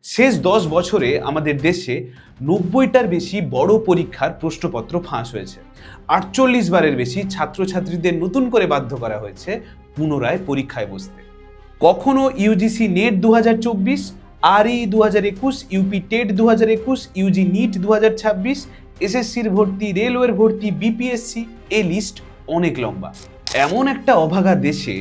শেষ 10 বছরে আমাদের দেশে 90টার বেশি বড় পরীক্ষার প্রশ্নপত্র ফাঁস হয়েছে। 48 বারের বেশি ছাত্রছাত্রীদের নতুন করে বাধ্য করা হয়েছে পুনরায় পরীক্ষায় বসতে। কখনো ইউজিসি নেট 2024, আরই 2021, ইউপি টেট 2021, ইউজি নিট 2026, এসএসসির ভর্তি, রেলওয়ের ভর্তি, বিপিএসসি, এই লিস্ট অনেক লম্বা। এমন একটা অভাগা দেশে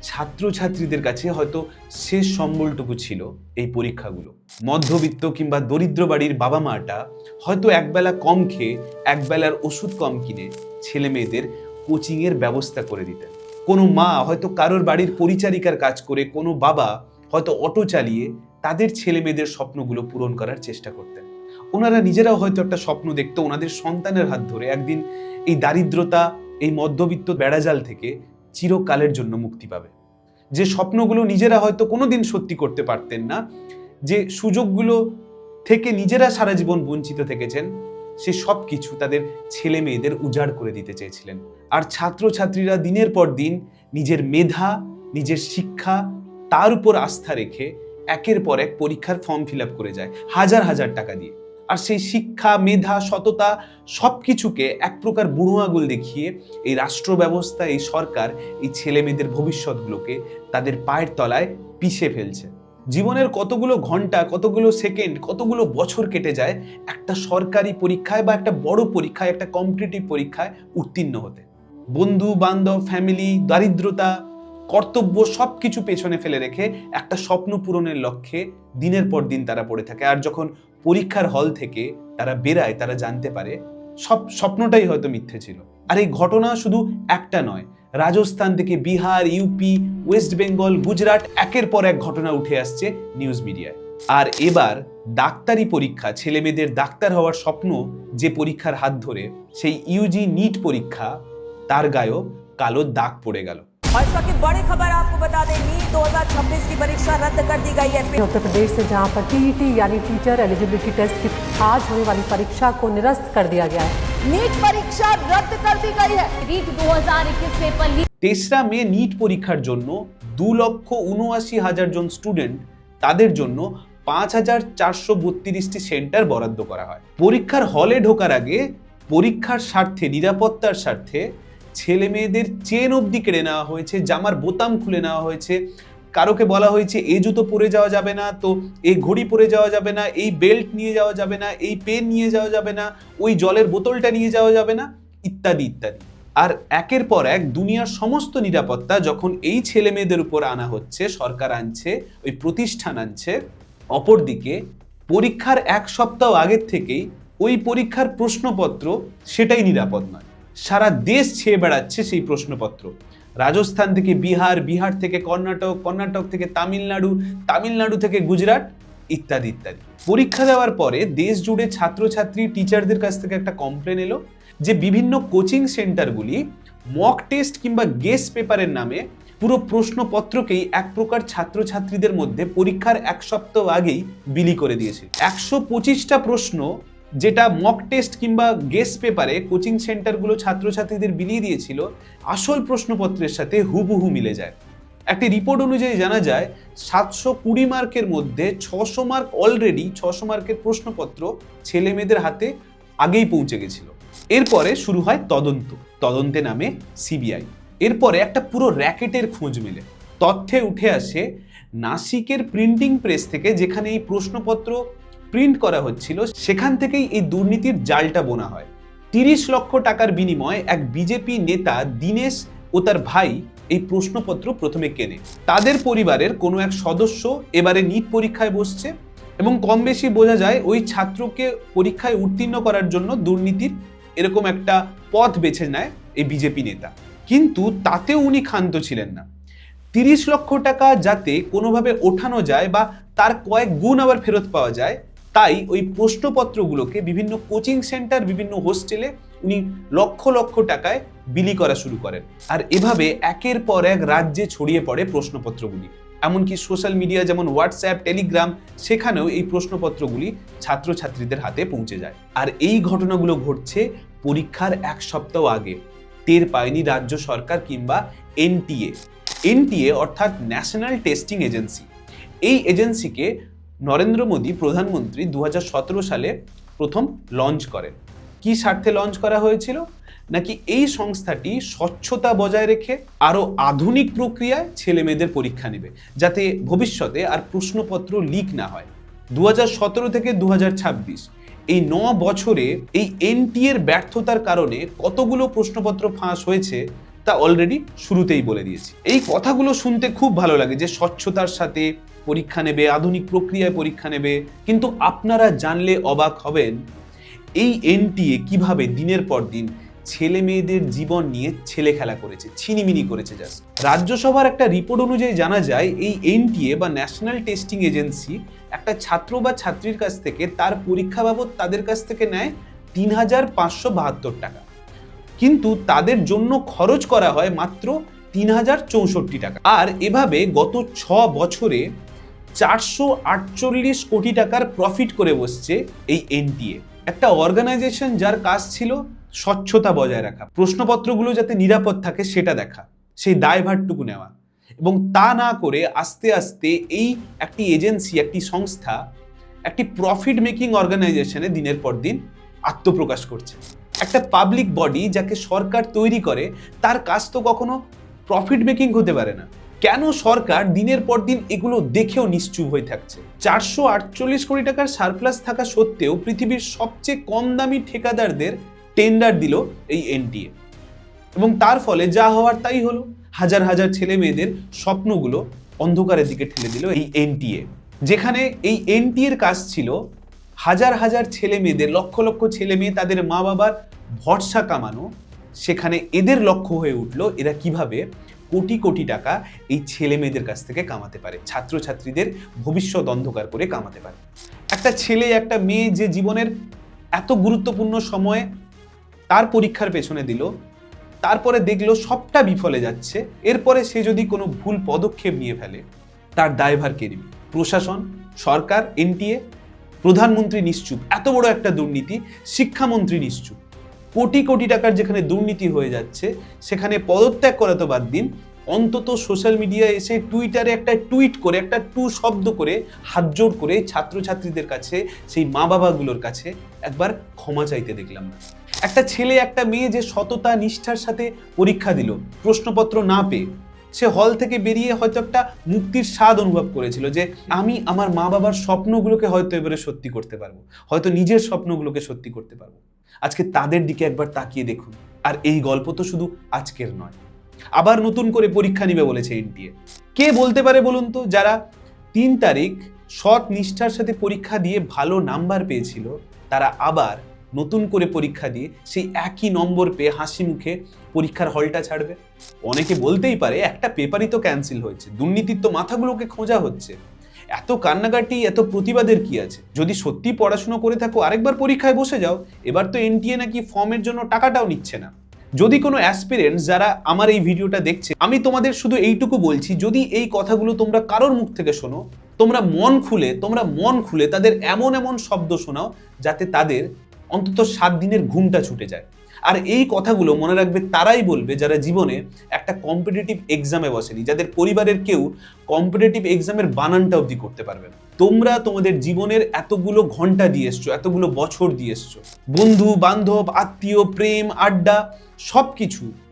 ছাত্রছাত্রীদের কাছে হয়তো শেষ সম্বলটুকু ছিল এই পরীক্ষাগুলো। মধ্যবিত্ত কিংবা দরিদ্র বাড়ির বাবা মাটা হয়তো একবেলা কম খেয়ে একবেলার ওষুধ কম কিনে ছেলে মেয়েদের কোচিংয়ের ব্যবস্থা করে দিতেন। কোনো মা হয়তো কারোর বাড়ির পরিচারিকার কাজ করে, কোনো বাবা হয়তো অটো চালিয়ে তাদের ছেলে মেয়েদের স্বপ্নগুলো পূরণ করার চেষ্টা করতেন। ওনারা নিজেরাও হয়তো একটা স্বপ্ন দেখতো ওনাদের সন্তানের হাত ধরে একদিন এই দারিদ্রতা, এই মধ্যবিত্ত বেড়াজাল থেকে চিরকালের জন্য মুক্তি পাবে। যে স্বপ্নগুলো নিজেরা হয়তো কোনোদিন সত্যি করতে পারতেন না, যে সুযোগগুলো থেকে নিজেরা সারা জীবন বঞ্চিত থেকেছেন, সে সব কিছু তাদের ছেলে মেয়েদের উজাড় করে দিতে চেয়েছিলেন। আর ছাত্রছাত্রীরা দিনের পর দিন নিজের মেধা, নিজের শিক্ষা, তার উপর আস্থা রেখে একের পর এক পরীক্ষার ফর্ম ফিল আপ করে যায় হাজার হাজার টাকা দিয়ে। আর সেই শিক্ষা, মেধা, সততা সব কিছুকে এক প্রকার বুড়ো আঙুল দেখিয়ে এই রাষ্ট্র ব্যবস্থা, এই সরকার এই ছেলে মেয়েদের ভবিষ্যৎগুলোকে তাদের পায়ের তলায় পিষে ফেলছে। জীবনের কতগুলো ঘন্টা, কতগুলো সেকেন্ড, কতগুলো বছর কেটে যায় একটা সরকারি পরীক্ষায় বা একটা বড় পরীক্ষায়, একটা কম্পিটিটিভ পরীক্ষায় উত্তীর্ণ হতে। বন্ধু বান্ধব, ফ্যামিলি, দারিদ্রতা, কর্তব্য সব কিছু পেছনে ফেলে রেখে একটা স্বপ্ন পূরণের লক্ষ্যে দিনের পর দিন তারা পড়ে থাকে। আর যখন পরীক্ষার হল থেকে তারা বেরায়, তারা জানতে পারে সব স্বপ্নটাই হয়তো মিথ্যে ছিল। আর এই ঘটনা শুধু একটা নয়, রাজস্থান থেকে বিহার, ইউপি, ওয়েস্ট বেঙ্গল, গুজরাট, একের পর এক ঘটনা উঠে আসছে নিউজ মিডিয়ায়। আর এবার ডাক্তারি পরীক্ষা, ছেলে মেয়েদের ডাক্তার হওয়ার স্বপ্ন যে পরীক্ষার হাত ধরে, সেই ইউজি নিট পরীক্ষা, তার গায়েও কালো দাগ পড়ে গেল। और इस वक्त बड़ी खबर आपको बता दें, नीट 2026 की परीक्षा रद्द कर दी गई है। उत्तर प्रदेश से जहां पर टीईटी यानी टीचर एलिजिबिलिटी टेस्ट की आज होने वाली परीक्षा को निरस्त कर दिया गया है। नीट परीक्षा रद्द कर दी गई है। NEET 2021 paper leak. 3রা মে নিট পরীক্ষার জন্য 2,79,000 জন স্টুডেন্ট, তাদের জন্য 5,432টি সেন্টার বরাদ্দ করা হয়। পরীক্ষার হলে ঢোকার আগে পরীক্ষার স্বার্থে, নিরাপত্তার স্বার্থে ছেলে মেয়েদের চেন অবধি কেড়ে নেওয়া হয়েছে, জামার বোতাম খুলে নেওয়া হয়েছে। কারোকে বলা হয়েছে এই জুতো পরে যাওয়া যাবে না, তো এই ঘড়ি পরে যাওয়া যাবে না, এই বেল্ট নিয়ে যাওয়া যাবে না, এই পেন নিয়ে যাওয়া যাবে না, ওই জলের বোতলটা নিয়ে যাওয়া যাবে না, ইত্যাদি ইত্যাদি। আর একের পর এক দুনিয়ার সমস্ত নিরাপত্তা যখন এই ছেলে মেয়েদের উপর আনা হচ্ছে, সরকার আনছে, ওই প্রতিষ্ঠান আনছে, অপরদিকে পরীক্ষার 1 সপ্তাহ আগের থেকেই ওই পরীক্ষার প্রশ্নপত্র সেটাই নিরাপদ নয়। সারা দেশ ছেয়ে বেড়াচ্ছে সেই প্রশ্নপত্র। রাজস্থান থেকে বিহার, বিহার থেকে কর্ণাটক, কর্ণাটক থেকে তামিলনাড়ু, তামিলনাড়ু থেকে গুজরাট, ইত্যাদি ইত্যাদি। পরীক্ষা দেওয়ার পরে দেশ জুড়ে ছাত্রছাত্রী, টিচারদের কাছ থেকে একটা কমপ্লেন এলো যে বিভিন্ন কোচিং সেন্টারগুলি মক টেস্ট কিংবা গেস পেপারের নামে পুরো প্রশ্নপত্রকেই এক প্রকার ছাত্রছাত্রীদের মধ্যে পরীক্ষার 1 সপ্তাহ আগেই বিলি করে দিয়েছে। 125টা প্রশ্ন যেটা মক টেস্ট কিংবা গেস পেপারে কোচিং সেন্টারগুলো ছাত্রছাত্রীদের বিলিয়ে দিয়েছিল, আসল প্রশ্নপত্রের সাথে হুবহু মিলে যায়। একটি রিপোর্ট অনুযায়ী জানা যায় 720 মার্কের মধ্যে 600 মার্ক অলরেডি, 600 মার্কের প্রশ্নপত্র ছেলে মেয়েদের হাতে আগেই পৌঁছে গেছিল। এরপরে শুরু হয় তদন্তে নামে সিবিআই। এরপরে একটা পুরো র্যাকেটের খোঁজ মেলে। তথ্যে উঠে আসে নাসিকের প্রিন্টিং প্রেস থেকে, যেখানে এই প্রশ্নপত্র প্রিন্ট করা হচ্ছিল, সেখান থেকেই এই দুর্নীতির জালটা বোনা হয়। 30 লক্ষ টাকার বিনিময়ে এক বিজেপি নেতা দীনেশ ও তার ভাই এই প্রশ্নপত্র প্রথমে কেনে। তাদের পরিবারের কোনো এক সদস্য এবারে নিট পরীক্ষায় বসছে এবং কম বেশি বোঝা যায় ওই ছাত্রকে পরীক্ষায় উত্তীর্ণ করার জন্য দুর্নীতির এরকম একটা পথ বেছে নেয় এই বিজেপি নেতা। কিন্তু তাতেও উনি ক্ষান্ত ছিলেন না। 30 লক্ষ টাকা যাতে কোনোভাবে ওঠানো যায় বা তার কয়েক গুণ আবার ফেরত পাওয়া যায়, তাই ওই প্রশ্নপত্রগুলোকে বিভিন্ন কোচিং সেন্টার, বিভিন্ন হোস্টেলে উনি লক্ষ লক্ষ টাকায় বিলি করা শুরু করেন। আর এভাবে একের পর এক রাজ্যে ছড়িয়ে পড়ে প্রশ্নপত্রগুলি। এমনকি সোশ্যাল মিডিয়া যেমন হোয়াটসঅ্যাপ, টেলিগ্রাম, সেখানেও এই প্রশ্নপত্রগুলি ছাত্রছাত্রীদের হাতে পৌঁছে যায়। আর এই ঘটনাগুলো ঘটছে পরীক্ষার 1 সপ্তাহ আগে। টের পায়নি রাজ্য সরকার কিংবা এনটিএ অর্থাৎ ন্যাশনাল টেস্টিং এজেন্সি। এই এজেন্সিকে নরেন্দ্র মোদী প্রধানমন্ত্রী 2017 সালে প্রথম লঞ্চ করেন। কি স্বার্থে লঞ্চ করা হয়েছিল? নাকি এই সংস্থাটি স্বচ্ছতা বজায় রেখে আরো আধুনিক প্রক্রিয়ায় ছেলে মেয়েদের পরীক্ষা নেবে, যাতে ভবিষ্যতে আর প্রশ্নপত্র লিক না হয়। 2017 থেকে 2026 এই 9 বছরে এই এনটিএর ব্যর্থতার কারণে কতগুলো প্রশ্নপত্র ফাঁস হয়েছে তা অলরেডি শুরুতেই বলে দিয়েছি। এই কথাগুলো শুনতে খুব ভালো লাগে যে স্বচ্ছতার সাথে পরীক্ষা নেবে, আধুনিক প্রক্রিয়ায় পরীক্ষা নেবে, কিন্তু আপনারা জানলে অবাক হবেন এই এনটিএ কিভাবে দিনের পর দিন ছেলে মেয়েদের জীবন নিয়ে ছেলে খেলা করেছে, ছিনিমিনি করেছে। জাস্ট রাজ্যসভার একটা রিপোর্ট অনুযায়ী জানা যায় এই এনটিএ বা ন্যাশনাল টেস্টিং এজেন্সি একটা ছাত্র বা ছাত্রীর কাছ থেকে তার পরীক্ষা বাবদ তাদের কাছ থেকে নেয় ৩,৫৭২ টাকা, কিন্তু তাদের জন্য খরচ করা হয় মাত্র ৩,০৬৪ টাকা। আর এভাবে গত 6 বছরে 448 কোটি টাকার প্রফিট করে বসছে এই এনটিএ। একটা অর্গানাইজেশন যার কাজ ছিল স্বচ্ছতা বজায় রাখা, প্রশ্নপত্রগুলো যাতে নিরাপদ থাকে সেটা দেখা, সেই দায়ভারটুকু নেওয়া, এবং তা না করে আস্তে আস্তে এই একটি এজেন্সি, একটি সংস্থা, একটি প্রফিট মেকিং অর্গানাইজেশনে দিনের পর দিন আত্মপ্রকাশ করছে। একটা পাবলিক বডি যাকে সরকার তৈরি করে তার কাজ তো কখনো প্রফিট মেকিং হতে পারে না। কেন সরকার দিনের পর দিন এগুলো দেখেও নিশ্চুপ হয়ে থাকছে? 448 কোটি টাকার সারপ্লাস থাকা সত্ত্বেও পৃথিবীর সবচেয়ে কম দামি ঠিকাদারদের টেন্ডার দিল এই এনটিএ, এবং তার ফলে যা হওয়ার তাই হলো। হাজার হাজার ছেলে মেয়েদের স্বপ্নগুলো অন্ধকারের দিকে ঠেলে দিল এই এনটিএ। যেখানে এই এনটিএর কাজ ছিল হাজার হাজার ছেলে মেয়েদের, লক্ষ লক্ষ ছেলে মেয়ে তাদের মা বাবার ভরসা কামানো, সেখানে এদের লক্ষ্য হয়ে উঠলো এরা কিভাবে কোটি কোটি টাকা এই ছেলে মেয়েদের কাছ থেকে কামাতে পারে, ছাত্রছাত্রীদের ভবিষ্যৎ অন্ধকার করে কামাতে পারে। একটা ছেলে একটা মেয়ে যে জীবনের এত গুরুত্বপূর্ণ সময়ে তার পরীক্ষার পেছনে দিল, তারপরে দেখলো সবটা বিফলে যাচ্ছে, এরপরে সে যদি কোনো ভুল পদক্ষেপ নিয়ে ফেলে তার দায়ভার কে নেবে? প্রশাসন, সরকার, এনটিএ? প্রধানমন্ত্রী নিশ্চুপ, এত বড় একটা দুর্নীতি। শিক্ষামন্ত্রী নিশ্চুপ, কোটি কোটি টাকার যেখানে দুর্নীতি হয়ে যাচ্ছে সেখানে পদত্যাগ করা তো বাদ দিন, অন্তত সোশ্যাল মিডিয়ায় এসে টুইটারে একটা টুইট করে, একটা টু শব্দ করে হাত জোড় করে ছাত্রছাত্রীদের কাছে, সেই মা বাবাগুলোর কাছে একবার ক্ষমা চাইতে দেখলাম না। একটা ছেলে একটা মেয়ে যে সততা নিষ্ঠার সাথে পরীক্ষা দিল, প্রশ্নপত্র না পেয়ে সে হল থেকে বেরিয়ে হয়তো একটা মুক্তির স্বাদ অনুভব করেছিল যে আমি আমার মা বাবার স্বপ্নগুলোকে হয়তো এবারে সত্যি করতে পারবো, হয়তো নিজের স্বপ্নগুলোকে সত্যি করতে পারবো। আজকে তাদের দিকে একবার তাকিয়ে দেখুন। আর এই গল্প তো শুধু আজকের নয়, আবার নতুন করে পরীক্ষা নিবে বলেছে এনটিএ। কে বলতে পারে বলুন তো, যারা 3 তারিখ সৎ নিষ্ঠার সাথে পরীক্ষা দিয়ে ভালো নাম্বার পেয়েছিল তারা আবার নতুন করে পরীক্ষা দিয়ে সেই একই নম্বর পেয়ে হাসি মুখে পরীক্ষার হলটা ছাড়বে? অনেকে বলতেই পারে একটা পেপারই তো ক্যান্সেল হয়েছে, দুর্নীতির তো মাথাগুলোকে খোঁজা হচ্ছে, এত কান্নাকাটি, এত প্রতিবাদের কি আছে? যদি সত্যি পড়াশোনা করে থাকো আরেকবার পরীক্ষায় বসে যাও। এবার তো এনটিএ নাকি ফর্মের জন্য টাকাটাও নিচ্ছে না। যদি কোনো অ্যাসপিরেন্টস যারা আমার এই ভিডিওটা দেখছে, আমি তোমাদের শুধু এইটুকু বলছি, যদি এই কথাগুলো তোমরা কারোর মুখ থেকে শোনো, তোমরা মন খুলে তাদের এমন এমন শব্দ শোনাও যাতে তাদের অন্তত 7 দিনের ঘুমটা ছুটে যায়। আর এই কথাগুলো মনে রাখবে তারাই বলবে যারা জীবনে একটা কম্পিটিটিভ এক্সামে বসেনি, যাদের পরিবারের কেউ কম্পিটিটিভ এক্সামের বানানটা অবধি করতে পারবে না। তোমরা তোমাদের জীবনের এতগুলো ঘন্টা দিয়ে এসছো, এতগুলো বছর দিয়ে এসছো, বন্ধু বান্ধব, আত্মীয়, প্রেম, আড্ডা,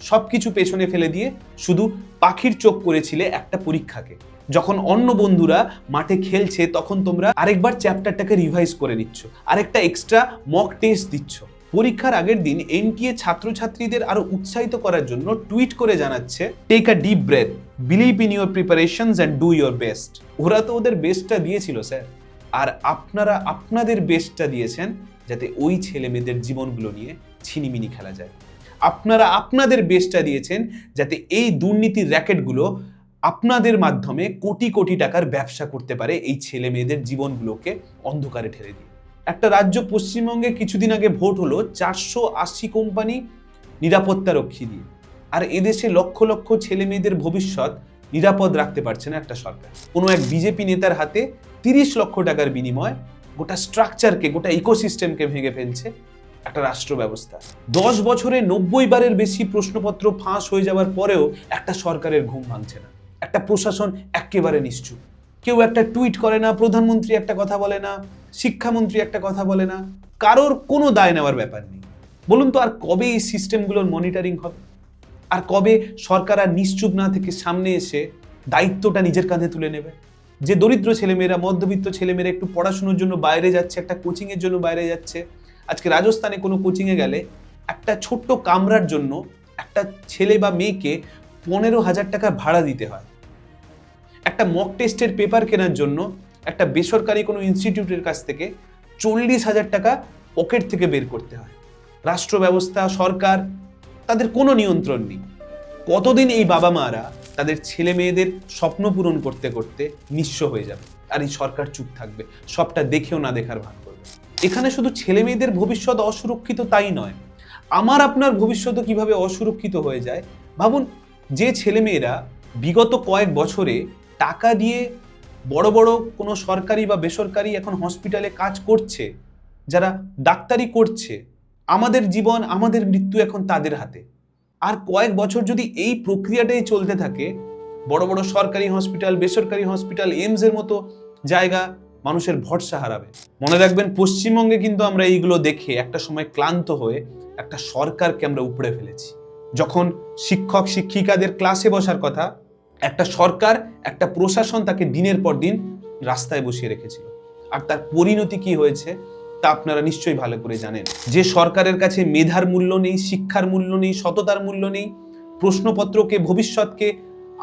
সবকিছু পেছনে ফেলে দিয়ে শুধু পাখির চোখ করেছিলে একটা পরীক্ষাকে। যখন অন্য বন্ধুরা মাঠে খেলছে তখন তোমরা আরেকবার চ্যাপ্টারটাকে রিভাইজ করে নিচ্ছ, আরেকটা এক্সট্রা মক টেস্ট দিচ্ছ। পরীক্ষার আগের দিন এনটিএ ছাত্রছাত্রীদের আরো উৎসাহিত করার জন্য টুইট করে জানাচ্ছে, take a deep breath, believe in your preparations and do your best. ওরা তো ওদের বেস্টটা দিয়েছিল স্যার, আর আপনারা আপনাদের বেস্টটা দিয়েছেন যাতে ওই ছেলে মেয়েদের জীবনগুলো নিয়ে ছিনিমিনি খেলা যায়। আপনারা আপনাদের বেস্টটা দিয়েছেন যাতে এই দুর্নীতির র্যাকেটগুলো আপনাদের মাধ্যমে কোটি কোটি টাকার ব্যবসা করতে পারে এই ছেলে মেয়েদের জীবনগুলোকে অন্ধকারে ঠেলে দিয়ে। একটা রাজ্য পশ্চিমবঙ্গে কিছুদিন আগে ভোট হলো 480 কোম্পানি নিরাপত্তা রক্ষী দিয়ে, আর এদেশে লক্ষ লক্ষ ছেলে মেয়েদের ভবিষ্যৎ নিরাপদ রাখতে পারছে না একটা সরকার। কোনো এক বিজেপি নেতার হাতে 30 লক্ষ টাকার বিনিময় গোটা স্ট্রাকচারকে, গোটা ইকোসিস্টেমকে ভেঙে ফেলছে একটা রাষ্ট্র ব্যবস্থা। 10 বছরে 90 বারের বেশি প্রশ্নপত্র ফাঁস হয়ে যাওয়ার পরেও একটা সরকারের ঘুম ভাঙছে না, একটা প্রশাসন একেবারে নিশ্চুপ। কেউ একটা টুইট করে না, প্রধানমন্ত্রী একটা কথা বলে না, শিক্ষামন্ত্রী একটা কথা বলে না, কারোর কোনো দায় নেওয়ার ব্যাপার নেই। বলুন তো আর কবে এই সিস্টেমগুলোর মনিটরিং হবে? আর কবে সরকার আর নিশ্চুপ না থেকে সামনে এসে দায়িত্বটা নিজের কাঁধে তুলে নেবে? যে দরিদ্র ছেলেমেয়েরা, মধ্যবিত্ত ছেলেমেয়েরা একটু পড়াশোনার জন্য বাইরে যাচ্ছে, একটা কোচিংয়ের জন্য বাইরে যাচ্ছে, আজকে রাজস্থানে কোনো কোচিংয়ে গেলে একটা ছোট্ট কামরার জন্য একটা ছেলে বা মেয়েকে 15,000 টাকা ভাড়া দিতে হয়। একটা মক টেস্টের পেপার কেনার জন্য একটা বেসরকারি কোনো ইনস্টিটিউটের কাছ থেকে 40,000 টাকা পকেট থেকে বের করতে হয়। রাষ্ট্র ব্যবস্থা, সরকার, তাদের কোনো নিয়ন্ত্রণ নেই। কতদিন এই বাবা মারা তাদের ছেলে মেয়েদের স্বপ্ন পূরণ করতে করতে নিঃস্ব হয়ে যাবে, আর এই সরকার চুপ থাকবে, সবটা দেখেও না দেখার ভান করবে। এখানে শুধু ছেলে মেয়েদের ভবিষ্যৎ অসুরক্ষিত তাই নয়, আমার আপনার ভবিষ্যৎও কিভাবে অসুরক্ষিত হয়ে যায় ভাবুন। যে ছেলে মেয়েরা বিগত কয়েক বছরে টাকা দিয়ে বড় বড় কোনো সরকারি বা বেসরকারি এখন হসপিটালে কাজ করছে, যারা ডাক্তারি করছে, আমাদের জীবন আমাদের মৃত্যু এখন তাদের হাতে। আর কয়েক বছর যদি এই প্রক্রিয়াটাই চলতে থাকে, বড় বড় সরকারি হসপিটাল, বেসরকারি হসপিটাল, এইমস এর মতো জায়গা মানুষের ভরসা হারাবে। মনে রাখবেন, পশ্চিমবঙ্গে কিন্তু আমরা এইগুলো দেখে একটা সময় ক্লান্ত হয়ে একটা সরকারকে আমরা উপড়ে ফেলেছি। যখন শিক্ষক শিক্ষিকাদের ক্লাসে বসার কথা, একটা সরকার, একটা প্রশাসন তাকে দিনের পর দিন রাস্তায় বসিয়ে রেখেছিল। আর তার পরিণতি কি হয়েছে তা আপনারা নিশ্চয়ই ভালো করে জানেন। যে সরকারের কাছে মেধার মূল্য নেই, শিক্ষার মূল্য নেই, সততার মূল্য নেই, প্রশ্নপত্রকে, ভবিষ্যৎকে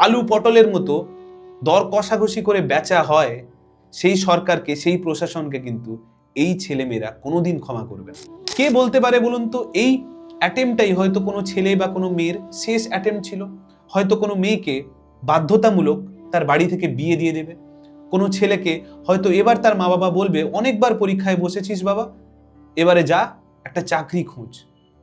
আলু পটলের মতো দর কষাকষি করে বেচা হয়, সেই সরকারকে, সেই প্রশাসনকে কিন্তু এই ছেলেমেয়েরা কোনোদিন ক্ষমা করবে না। কে বলতে পারে বলুন তো, এই অ্যাটেম্পটাই হয়তো কোনো ছেলে বা কোনো মেয়ের শেষ অ্যাটেম্প ছিল। হয়তো কোনো মেয়েকে বাধ্যতামূলক তার বাড়ি থেকে বিয়ে দিয়ে দেবে, কোনো ছেলেকে হয়তো এবার তার মা বাবা বলবে, অনেকবার পরীক্ষায় বসেছিস বাবা, এবারে যা একটা চাকরি খোঁজ,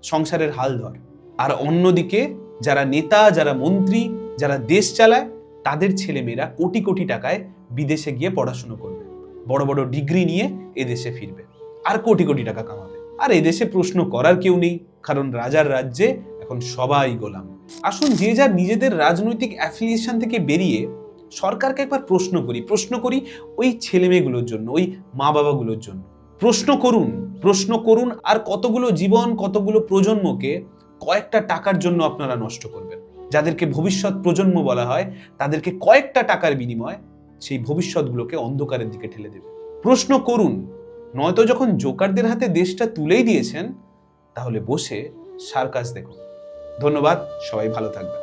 সংসারের হাল ধর। আর অন্যদিকে যারা নেতা, যারা মন্ত্রী, যারা দেশ চালায়, তাদের ছেলেমেয়েরা কোটি কোটি টাকায় বিদেশে গিয়ে পড়াশুনো করবে, বড় বড় ডিগ্রি নিয়ে এদেশে ফিরবে আর কোটি কোটি টাকা কামাবে। আর এদেশে প্রশ্ন করার কেউ নেই, কারণ রাজার রাজ্যে এখন সবাই গোলাম। আসুন, যে যার নিজেদের রাজনৈতিক অ্যাফিলিয়েশন থেকে বেরিয়ে সরকারকে একবার প্রশ্ন করি ওই ছেলেমেয়েগুলোর জন্য, ওই মা বাবাগুলোর জন্য। প্রশ্ন করুন আর কতগুলো জীবন, কতগুলো প্রজন্মকে কয়েকটা টাকার জন্য আপনারা নষ্ট করবেন। যাদেরকে ভবিষ্যৎ প্রজন্ম বলা হয়, তাদেরকে কয়েকটা টাকার বিনিময়ে সেই ভবিষ্যৎগুলোকে অন্ধকারের দিকে ঠেলে দেবে। প্রশ্ন করুন, নয়তো যখন জোকারদের হাতে দেশটা তুলেই দিয়েছেন, তাহলে বসে সার্কাস দেখুন। ধন্যবাদ, সবাই ভালো থাকবেন।